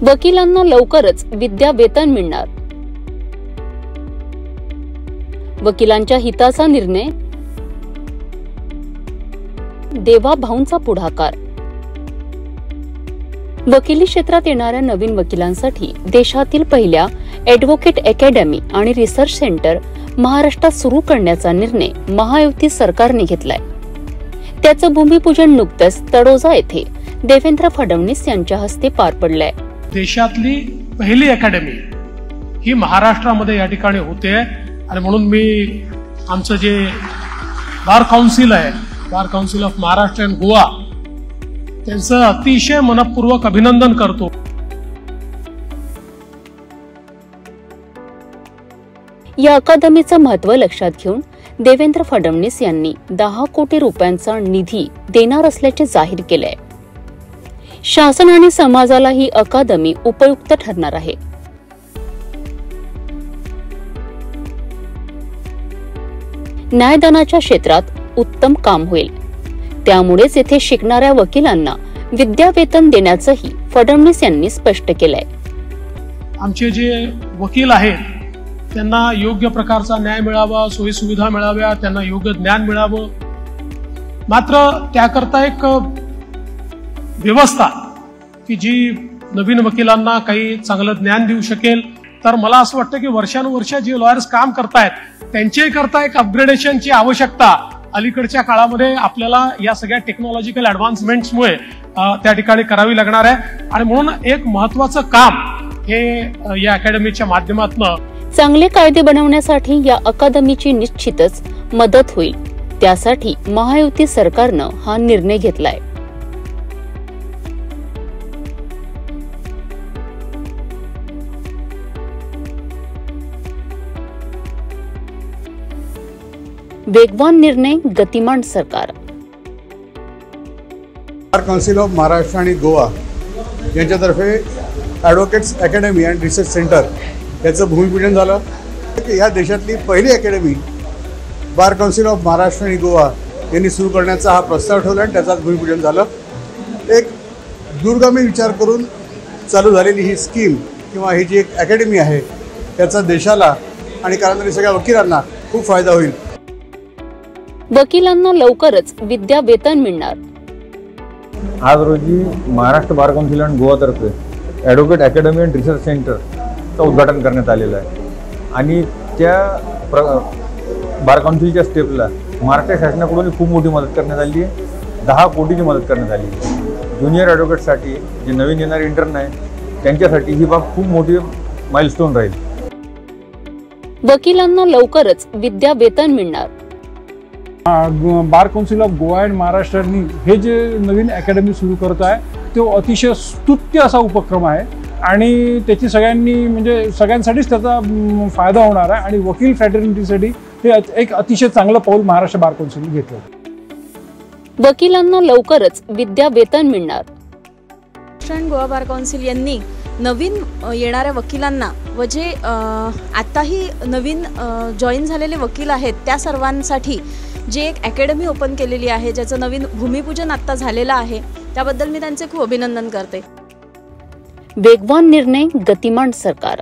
वकिलांना लवकरच विद्यावेतन मिळणार। वकिलांच्या हिताचा निर्णय, देवाभाऊंचा पुढाकार। वकिली क्षेत्रात येणाऱ्या नवीन वकिलांसाठी देशातील पहिल्या ॲडव्होकेट अकॅडमी आणि रिसर्च सेंटर महाराष्ट्रात सुरू करण्याचा निर्णय महायुती सरकारने घेतलाय। त्याचं भूमिपूजन नुकतंच तळोजा येथे देवेंद्र फडणवीस यांच्या हस्ते पार पडलंय। देशातली पहिली अकॅडमी ही महाराष्ट्रामध्ये या ठिकाणी होते आणि म्हणून मी आमचं जे बार काउन्सिल आहे, बार council of Maharashtra and Goa, त्यांचं अतिशय मनपूर्वक अभिनंदन करतो। या अकादमीचं महत्त्व लक्षात घेऊन देवेंद्र फडणवीस यांनी 10 कोटी रुपयांचा निधी देणार असल्याचे जाहीर केलंय। शासन आणि समाजाला ही अकादमी उपयुक्त ठरणार आहे। न्यायदानाच्या क्षेत्रात उत्तम काम होईल, त्यामुळेच येथे शिकणाऱ्या वकिलांना विद्यावेतन देण्याचंही फडणवीस यांनी स्पष्ट केलंय। आमचे जे वकील आहेत त्यांना योग्य प्रकारचा न्याय मिळावा, सोयी सुविधा मिळाव्या, त्यांना योग्य ज्ञान मिळावं, मात्र त्याकरता एक व्यवस्था की जी नवीन वकिलांना काही चांगलं ज्ञान देऊ शकेल। तर मला असं वाटतं की वर्षानुवर्ष जे लॉयर्स काम करतायत त्यांच्याही करता एक अपग्रेडेशनची आवश्यकता अलीकडच्या काळामध्ये आपल्याला या सगळ्या टेक्नॉलॉजिकल ऍडव्हान्समेंट्समुळे त्या ठिकाणी करावी लागणार आहे आणि म्हणून एक महत्त्वाचं काम हे या अकॅडमीच्या माध्यमातून चांगले कायदे बनवण्यासाठी या अकादमीची निश्चितच मदत होईल। त्यासाठी महायुती सरकारनं हा निर्णय घेतलाय। वेगवान निर्णय, गतिमान सरकार। बार काउन्सिल ऑफ महाराष्ट्र आणि गोवा यांच्यातर्फे advocates academy and research centre याचं भूमिपूजन झालं। या देशातली पहिली academy bar council of Maharashtra आणि गोवा यांनी सुरू करण्याचा हा प्रस्ताव ठेवला आणि त्याचं भूमिपूजन झालं। एक दूरगामी विचार करून चालू झालेली ही स्कीम किंवा ही जी एक अकॅडमी आहे त्याचा देशाला आणि कालांतराने सगळ्या वकिलांना खूप फायदा होईल। वकिलांना लवकरच विद्यावेतन मिळणार। आज रोजी महाराष्ट्र बार काउन्सिल आणि गोवातर्फे ॲडव्होकेट अकॅडमी अँड रिसर्च सेंटरचं उद्घाटन करण्यात आलेलं आहे आणि त्या बार काउन्सिलच्या स्टेपला महाराष्ट्र शासनाकडून खूप मोठी मदत करण्यात आली आहे। 10 कोटीची मदत करण्यात आली आहे। ज्युनियर ॲडव्होकेटसाठी जे नवीन येणारे इंटर्न आहे त्यांच्यासाठी ही बाब खूप मोठी माइलस्टोन राहील। वकिलांना लवकरच विद्यावेतन मिळणार। Bar council of Goa and महाराष्ट्रांनी हे जे नवीन अकॅडमी सुरू करत आहे तो अतिशय स्तुत्य असा उपक्रम आहे आणि त्याची सगळ्यांसाठीच त्याचा फायदा होणार आहे आणि वकील फ्रॅटर्निटीसाठी हे एक अतिशय चांगलं पाऊल महाराष्ट्र बार काउन्सिलने घेतलं। वकिलांना लवकरच विद्यावेतन मिळणार। महाराष्ट्र आणि गोवा बार काउन्सिल यांनी नवीन येणाऱ्या वकिलांना व जे आताही नवीन जॉईन झालेले वकील आहेत त्या सर्वांसाठी जे एक अकॅडमी ओपन केलेली आहे, ज्याचं नवीन भूमिपूजन आता झालेलं आहे, त्याबद्दल मी त्यांचे खूप अभिनंदन करते। वेगवान निर्णय, गतिमान सरकार।